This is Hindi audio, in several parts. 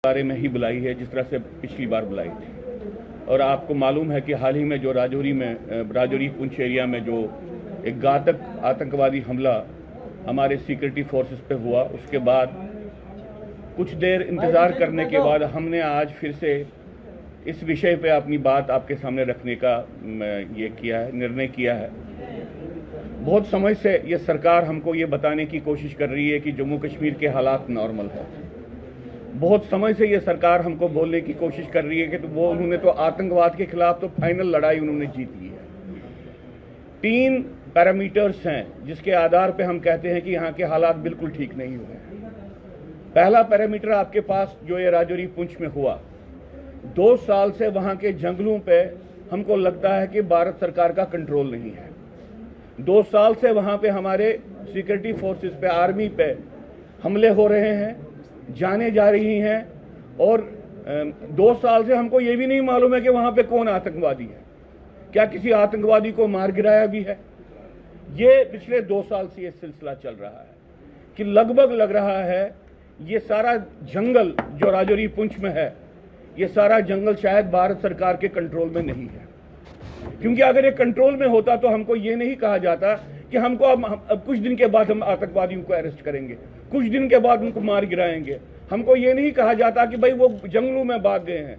बारे में ही बुलाई है जिस तरह से पिछली बार बुलाई थी। और आपको मालूम है कि हाल ही में जो राजौरी पुंछ एरिया में जो एक घातक आतंकवादी हमला हमारे सिक्योरिटी फोर्सेस पे हुआ, उसके बाद कुछ देर इंतज़ार करने के बाद हमने आज फिर से इस विषय पे अपनी बात आपके सामने रखने का निर्णय किया है। बहुत समय से ये सरकार हमको ये बताने की कोशिश कर रही है कि जम्मू कश्मीर के हालात नॉर्मल है। बहुत समय से ये सरकार हमको बोलने की कोशिश कर रही है कि उन्होंने तो आतंकवाद के खिलाफ तो फाइनल लड़ाई उन्होंने जीत ली है। 3 पैरामीटर्स हैं जिसके आधार पे हम कहते हैं कि यहाँ के हालात बिल्कुल ठीक नहीं हुए हैं। पहला पैरामीटर आपके पास जो ये राजौरी पुंछ में हुआ, 2 साल से वहाँ के जंगलों पे हमको लगता है कि भारत सरकार का कंट्रोल नहीं है। 2 साल से वहाँ पे हमारे सिक्योरिटी फोर्सेस पे, आर्मी पे हमले हो रहे हैं, जाने जा रही हैं, और 2 साल से हमको ये भी नहीं मालूम है कि वहाँ पे कौन आतंकवादी है, क्या किसी आतंकवादी को मार गिराया भी है। ये पिछले 2 साल से ये सिलसिला चल रहा है कि लगभग लग रहा है ये सारा जंगल जो राजौरी पुंछ में है, ये सारा जंगल शायद भारत सरकार के कंट्रोल में नहीं है। क्योंकि अगर ये कंट्रोल में होता तो हमको ये नहीं कहा जाता कि हमको अब कुछ दिन के बाद हम आतंकवादियों को अरेस्ट करेंगे, कुछ दिन के बाद उनको मार गिराएंगे। हमको ये नहीं कहा जाता कि भाई वो जंगलों में भाग गए हैं।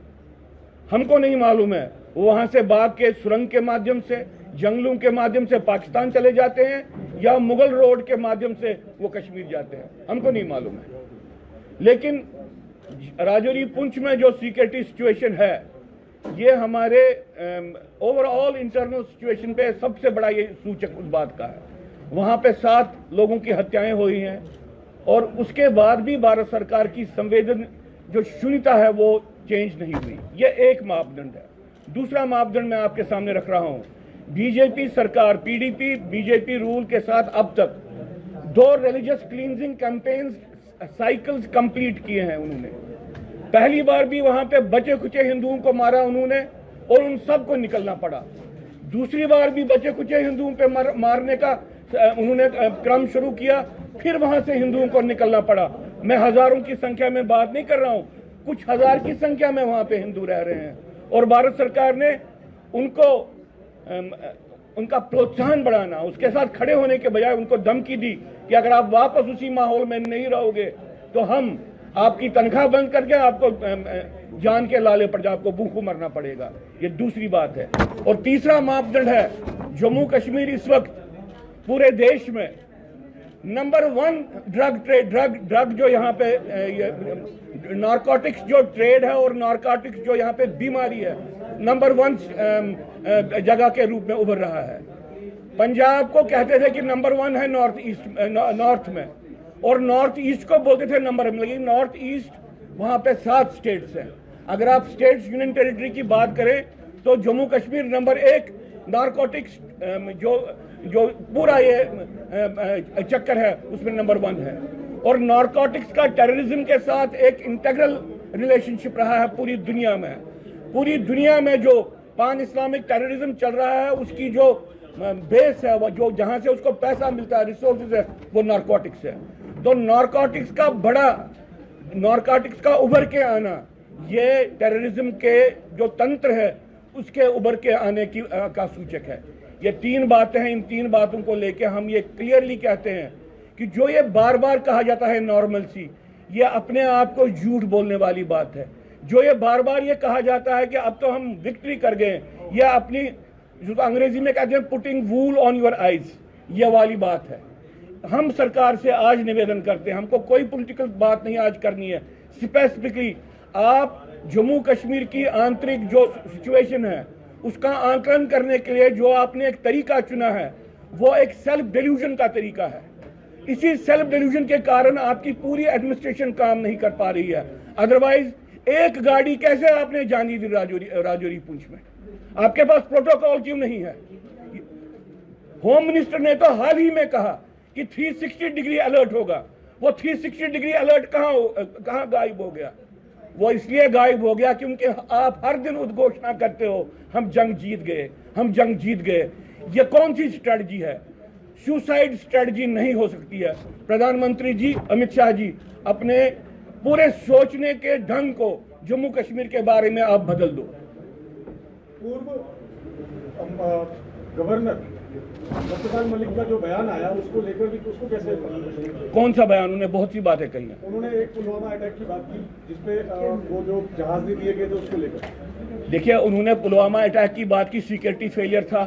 हमको नहीं मालूम है वो वहाँ से भाग के सुरंग के माध्यम से, जंगलों के माध्यम से पाकिस्तान चले जाते हैं या मुगल रोड के माध्यम से वो कश्मीर जाते हैं, हमको नहीं मालूम है। लेकिन राजौरी पुंछ में जो सिक्योरिटी सिचुएशन है, ये हमारे ओवरऑल इंटरनल सिचुएशन पे सबसे बड़ा ये सूचक उस बात का है। वहाँ पे 7 लोगों की हत्याएं हुई हैं और उसके बाद भी भारत सरकार की संवेदन जो शून्यता है वो चेंज नहीं हुई। ये एक मापदंड है। दूसरा मापदंड मैं आपके सामने रख रहा हूँ। बीजेपी सरकार, पीडीपी बीजेपी रूल के साथ अब तक 2 religious cleansing campaigns cycles complete किए हैं उन्होंने। पहली बार भी वहां पे बचे खुचे हिंदुओं को मारा उन्होंने और उन सबको निकलना पड़ा। दूसरी बार भी बचे खुचे हिंदुओं पे मारने का उन्होंने क्रम शुरू किया, फिर वहां से हिंदुओं को निकलना पड़ा। मैं हजारों की संख्या में बात नहीं कर रहा हूं, कुछ हजार की संख्या में वहां पे हिंदू रह रहे हैं और भारत सरकार ने उनको उनका प्रोत्साहन बढ़ाना, उसके साथ खड़े होने के बजाय उनको धमकी दी कि अगर आप वापस उसी माहौल में नहीं रहोगे तो हम आपकी तनख्वाह बंद करके आपको जान के लाले पड़ जाए, आपको भूखों मरना पड़ेगा। ये दूसरी बात है। और तीसरा मापदंड है, जम्मू कश्मीर इस वक्त पूरे देश में नंबर 1 ड्रग जो यहाँ पे नारकोटिक्स जो ट्रेड है और नारकोटिक्स जो यहाँ पे बीमारी है, नंबर 1 जगह के रूप में उभर रहा है। पंजाब को कहते थे कि नंबर 1 है नॉर्थ में, और नॉर्थ ईस्ट को बोलते थे नंबर में। लेकिन नॉर्थ ईस्ट वहाँ पे 7 स्टेट्स हैं। अगर आप स्टेट्स यूनियन टेरिटरी की बात करें तो जम्मू कश्मीर नंबर 1 नारकोटिक्स जो पूरा ये चक्कर है उसमें नंबर 1 है। और नारकोटिक्स का टेररिज्म के साथ एक इंटीग्रल रिलेशनशिप रहा है पूरी दुनिया में। पूरी दुनिया में जो पान इस्लामिक टेररिज्म चल रहा है उसकी जो बेस है, वो जो जहाँ से उसको पैसा मिलता है, रिसोर्सेज है, वो नारकोटिक्स है। तो नारकोटिक्स का उभर के आना ये टेररिज्म के जो तंत्र है उसके उभर के आने की का सूचक है। ये 3 बातें हैं। इन 3 बातों को लेके हम ये क्लियरली कहते हैं कि जो ये बार बार कहा जाता है नॉर्मलसी, ये अपने आप को झूठ बोलने वाली बात है। जो ये बार बार ये कहा जाता है कि अब तो हम विक्ट्री कर गए, यह अपनी जो अंग्रेजी में कहते हैं putting wool on your eyes, ये वाली बात है। हम सरकार से आज निवेदन करते हैं, हमको कोई पॉलिटिकल बात नहीं आज करनी है। स्पेसिफिकली आप जम्मू कश्मीर की आंतरिक जो सिचुएशन है उसका आंकलन करने के लिए जो आपने एक तरीका चुना है वो एक सेल्फ डिल्यूजन का तरीका है। इसी सेल्फ डिल्यूजन के कारण आपकी पूरी एडमिनिस्ट्रेशन काम नहीं कर पा रही है। अदरवाइज एक गाड़ी कैसे आपने जानी दी राजौरी पुंछ में? आपके पास प्रोटोकॉल क्यों नहीं है? होम मिनिस्टर ने तो हाल ही में कहा कि 360 डिग्री अलर्ट होगा। वो 360 डिग्री अलर्ट कहां गायब हो गया? वो इसलिए गायब हो गया क्योंकि आप हर दिन उद्घोषणा करते हो हम जंग जीत गए, हम जंग जीत गए। ये कौन सी स्ट्रेटजी है? सुसाइड स्ट्रेटजी नहीं हो सकती है। प्रधानमंत्री जी, अमित शाह जी अपने पूरे सोचने के ढंग को जम्मू कश्मीर के बारे में आप बदल दो। पूर्व गवर्नर सत्यपाल मलिक का जो बयान आया उसको लेकर भी उसको कैसे, कौन सा बयान? उन्होंने बहुत सी बातें कही हैं। उन्होंने एक पुलवामा अटैक की बात की जिसपे वो जो जहाज भी दिए गए थे उसको लेकर। देखिए, उन्होंने पुलवामा अटैक की बात की, सिक्योरिटी फेलियर था,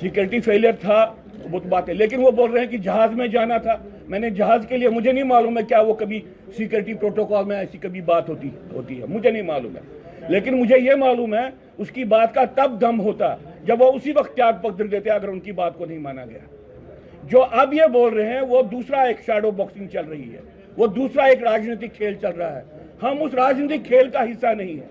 सिक्योरिटी फेलियर था, वो तो बात है। लेकिन वो बोल रहे हैं कि जहाज में जाना था। मैंने जहाज के लिए, मुझे नहीं मालूम है क्या वो कभी सिक्योरिटी प्रोटोकॉल में ऐसी कभी बात होती है, मुझे नहीं मालूम है। लेकिन मुझे ये मालूम है उसकी बात का तब दम होता जब वो उसी वक्त त्याग पत्र देते अगर उनकी बात को नहीं माना गया। जो अब ये बोल रहे हैं वो दूसरा एक शैडो बॉक्सिंग चल रही है, वो दूसरा एक राजनीतिक खेल चल रहा है। हम उस राजनीतिक खेल का हिस्सा नहीं है।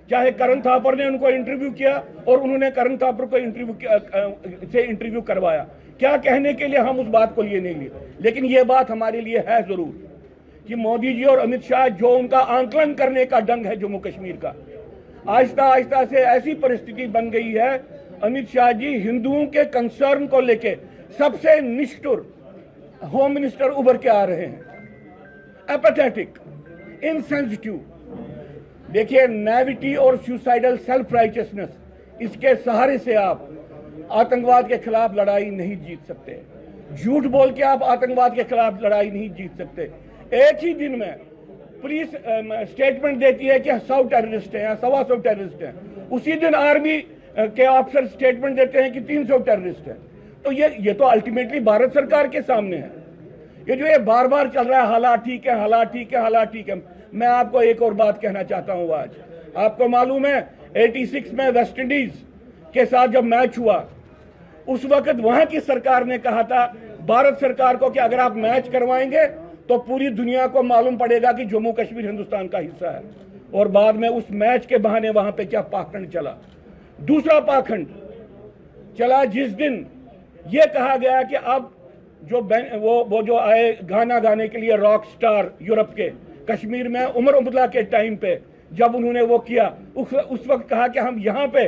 चाहे करण थापर ने उनको इंटरव्यू किया और उन्होंने करण थापर को इंटरव्यू करवाया, क्या कहने के लिए हम उस बात को लिए नहीं लिए। लेकिन ये बात हमारे लिए है जरूर कि मोदी जी और अमित शाह जो उनका आंकलन करने का ढंग है जम्मू कश्मीर का, आहिस्ता आहिस्ता से ऐसी परिस्थिति बन गई है। अमित शाह जी हिंदुओं के कंसर्न को लेके सबसे निष्ठुर होम मिनिस्टर उभर के आ रहे हैं, एपैथेटिक, इनसेंसिटिव। देखिए, नेविटी और सुसाइडल सेल्फ राइचियसनेस, इसके सहारे से आप आतंकवाद के खिलाफ लड़ाई नहीं जीत सकते। झूठ बोल के आप आतंकवाद के खिलाफ लड़ाई नहीं जीत सकते। एक ही दिन में पुलिस स्टेटमेंट देती है कि 100 टेररिस्ट हैं या 125 टेररिस्ट हैं, उसी दिन आर्मी के ऑफिसर स्टेटमेंट देते हैं कि 300 टेररिस्ट हैं। तो ये तो अल्टीमेटली भारत सरकार के सामने है। ये जो ये बार बार चल रहा है, हालात ठीक है, हालात ठीक है, हालात ठीक है। मैं आपको एक और बात कहना चाहता हूं। आज आपको मालूम है 86 में वेस्ट इंडीज के साथ जब मैच हुआ, उस वक्त वहां की सरकार ने कहा था भारत सरकार को कि अगर आप मैच करवाएंगे तो पूरी दुनिया को मालूम पड़ेगा कि जम्मू कश्मीर हिंदुस्तान का हिस्सा है। और बाद में उस मैच के बहाने वहां पे क्या पाखंड चला। दूसरा पाखंड चला जिस दिन यह कहा गया कि अब जो वो जो आए गाना गाने के लिए रॉक स्टार यूरोप के, कश्मीर में उमर अब्दुल्ला के टाइम पे जब उन्होंने वो किया, उस वक्त कहा कि हम यहाँ पे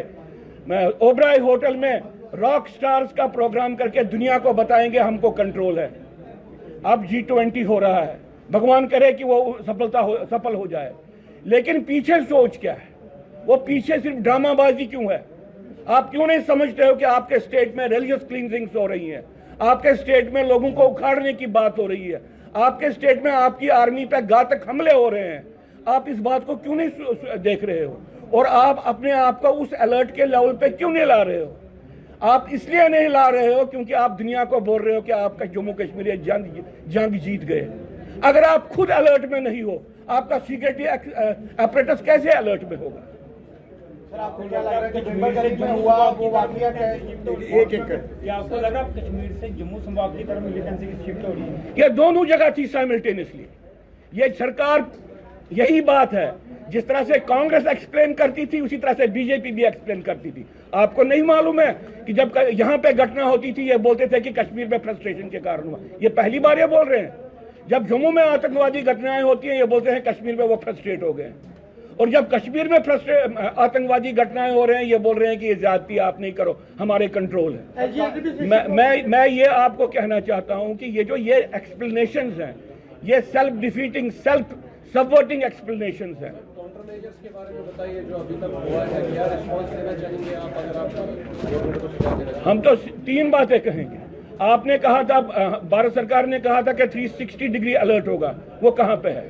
ओबराय होटल में रॉक स्टार्स का प्रोग्राम करके दुनिया को बताएंगे हमको कंट्रोल है। अब G20 हो रहा है, भगवान करे कि वो सफल हो जाए। लेकिन पीछे सोच क्या है? वो पीछे सिर्फ ड्रामाबाजी क्यों है? आप क्यों नहीं समझते हो कि आपके स्टेट में रिलीजियस क्लींजिंग्स हो रही हैं, आपके स्टेट में लोगों को उखाड़ने की बात हो रही है, आपके स्टेट में आपकी आर्मी पे घातक हमले हो रहे हैं। आप इस बात को क्यों नहीं देख रहे हो? और आप अपने आप को उस अलर्ट के लेवल पे क्यों नहीं ला रहे हो? आप इसलिए नहीं ला रहे हो क्योंकि आप दुनिया को बोल रहे हो कि आपका जम्मू कश्मीर जंग जीत गए। अगर आप खुद अलर्ट में नहीं हो, आपका सिक्योरिटी अपरेटस कैसे अलर्ट में होगा? सर, आपको क्या लग रहा है कि कश्मीर में हुआ वो वाकया क्या आपको लगा कश्मीर से जम्मू संभाग की तरफ मिलिटेंसी की शिफ्ट हो रही है? ये दोनों जगह थी साइमल्टेनियसली। ये सरकार, यही बात है, जिस तरह से कांग्रेस एक्सप्लेन करती थी उसी तरह से बीजेपी भी एक्सप्लेन करती थी। आपको नहीं मालूम है कि जब यहाँ पे घटना होती थी ये बोलते थे कि कश्मीर में फ्रस्ट्रेशन के कारण हुआ। ये पहली बार ये बोल रहे हैं। जब जम्मू में आतंकवादी घटनाएं होती हैं ये बोलते हैं कश्मीर में वो फ्रस्ट्रेट हो गए। और जब कश्मीर में आतंकवादी घटनाएं हो रहे हैं ये बोल रहे हैं कि ये ज्यादती आप नहीं करो, हमारे कंट्रोल है। मैं ये आपको कहना चाहता हूं कि ये जो ये एक्सप्लेनेशंस हैं ये self defeating, self subverting explanations हैं। काउंटर मेजर्स के बारे में बताइए जो अभी तक हुआ है, क्या रिस्पांस देना चाहेंगे आप? अगर आप हम तो 3 बातें कहेंगे। आपने कहा था, भारत सरकार ने कहा था कि 360 डिग्री अलर्ट होगा, वो कहां पे है?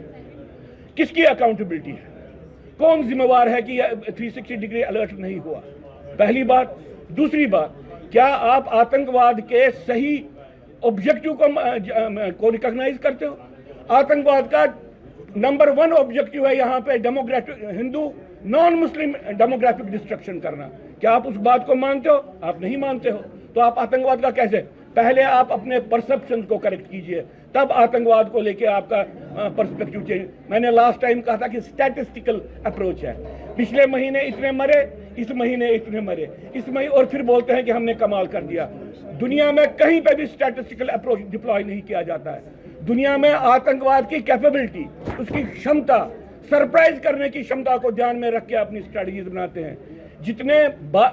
किसकी अकाउंटेबिलिटी है? कौन जिम्मेवार है कि 360 डिग्री अलर्ट नहीं हुआ? पहली बात। दूसरी बात, क्या आप आतंकवाद के सही ऑब्जेक्टिव को रिकॉग्नाइज करते हो? आतंकवाद का नंबर 1 ऑब्जेक्टिव है यहाँ पे demographic, Hindu non Muslim demographic destruction करना। क्या आप उस बात को मानते हो? आप नहीं मानते हो तो आप आतंकवाद का कैसे? पहले आप अपने परसेप्शन को करेक्ट कीजिए, तब आतंकवाद को लेके आपका पर्सपेक्टिव चेंज। मैंने लास्ट टाइम कहा था कि स्टैटिस्टिकल अप्रोच है। पिछले महीने इतने मरे, इस महीने इतने मरे, इस महीने, और फिर बोलते हैं कि हमने कमाल कर दिया। दुनिया में कहीं पे भी स्टैटिस्टिकल अप्रोच डिप्लॉय नहीं किया जाता है। दुनिया में आतंकवाद की कैपेबिलिटी, उसकी क्षमता, सरप्राइज करने की क्षमता को ध्यान में रख के अपनी स्ट्रेटजीज बनाते हैं। जितने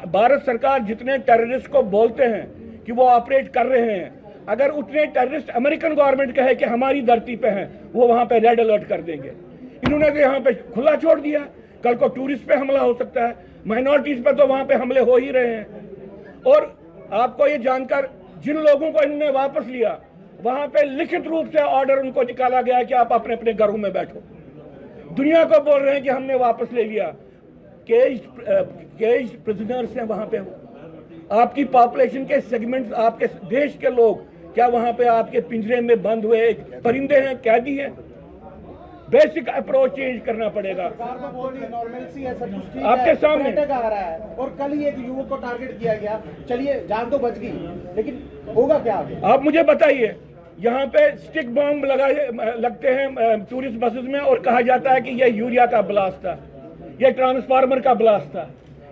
भारत सरकार जितने टेररिस्ट को बोलते हैं कि वो ऑपरेट कर रहे हैं, अगर उतने टेररिस्ट अमेरिकन गवर्नमेंट कहे कि हमारी धरती पे हैं, वो वहां पे रेड अलर्ट कर देंगे। इन्होंने तो यहाँ पे खुला छोड़ दिया। कल को टूरिस्ट पे हमला हो सकता है, माइनॉरिटीज पे तो वहां पे हमले हो ही रहे हैं। और आपको ये जानकर जिन लोगों को इन्होंने वापस लिया, वहां पे लिखित रूप से ऑर्डर उनको निकाला गया कि आप अपने अपने घरों में बैठो। दुनिया को बोल रहे हैं कि हमने वापस ले लिया। केज प्रिजनर्स हैं वहां पे। आपकी पॉपुलेशन के सेगमेंट्स, आपके देश के लोग क्या वहां पे आपके पिंजरे में बंद हुए परिंदे हैं, कैदी हैं? बेसिक अप्रोच चेंज करना पड़ेगा। आपके सामने आ रहा है और कल ही एक युवक को टारगेट किया गया। चलिए जान तो बच गई, लेकिन होगा क्या? आप मुझे बताइए, यहाँ पे स्टिक बॉम्ब लगते हैं टूरिस्ट बसेस में और कहा जाता है कि यह यूरिया का ब्लास्ट था, यह ट्रांसफार्मर का ब्लास्ट था।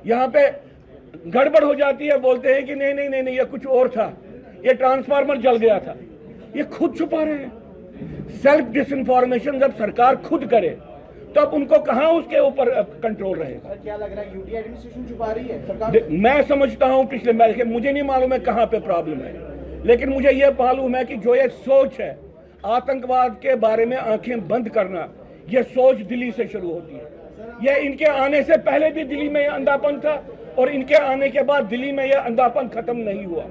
यहाँ पे गड़बड़ हो जाती है, बोलते हैं कि नहीं नहीं नहीं नहीं, यह कुछ और था, यह ट्रांसफार्मर जल गया था। ये खुद छुपा रहे हैं। सेल्फ डिसइंफॉर्मेशन जब सरकार खुद करे तो अब उनको कहां उसके ऊपर कंट्रोल रहेगा? क्या लग रहा है यूटी एडमिनिस्ट्रेशन छुपा रही है सरकार? मैं समझता हूं पिछले मैच के, मुझे नहीं मालूम है कहां पे प्रॉब्लम है, लेकिन मुझे यह मालूम है कि जो ये सोच है आतंकवाद के बारे में आंखें बंद करना, यह सोच दिल्ली से शुरू होती है। यह इनके आने से पहले भी दिल्ली में अंधापन था और इनके आने के बाद दिल्ली में यह अंधापन खत्म नहीं हुआ।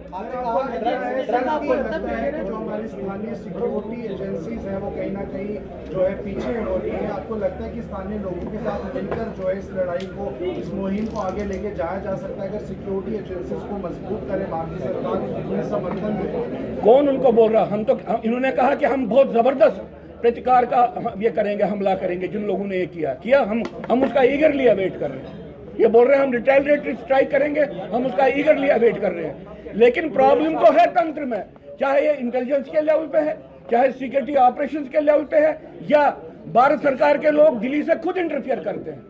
जो हमारी स्थानीय सिक्योरिटी एजेंसीज हैं वो कहीं ना कहीं जो है पीछे हो रही है। आपको लगता है कि स्थानीय लोगों के साथ मिलकर जो है इस लड़ाई को, इस मुहिम को आगे लेके जाया जा सकता है? अगर सिक्योरिटी एजेंसीज को मजबूत करे भारतीय सरकार, उन्हें समर्थन दे। कौन उनको बोल रहा? हम तो इन्होंने कहा कि हम बहुत जबरदस्त प्रतिकार का ये करेंगे, हमला करेंगे। जिन लोगों ने ये किया हम उसका ईगरली अवेट कर रहे हैं। ये बोल रहे हैं हम रिटेलिएटरी स्ट्राइक करेंगे, हम उसका ईगरली अवेट कर रहे हैं। लेकिन प्रॉब्लम तो है तंत्र में, चाहे ये इंटेलिजेंस के लेवल पे है, चाहे सिक्योरिटी ऑपरेशंस के लेवल पे है, या भारत सरकार के लोग दिल्ली से खुद इंटरफियर करते हैं।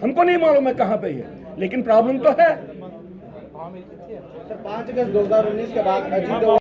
हमको नहीं मालूम है कहां पे है, लेकिन प्रॉब्लम तो है। 5 अगस्त 2019 के बाद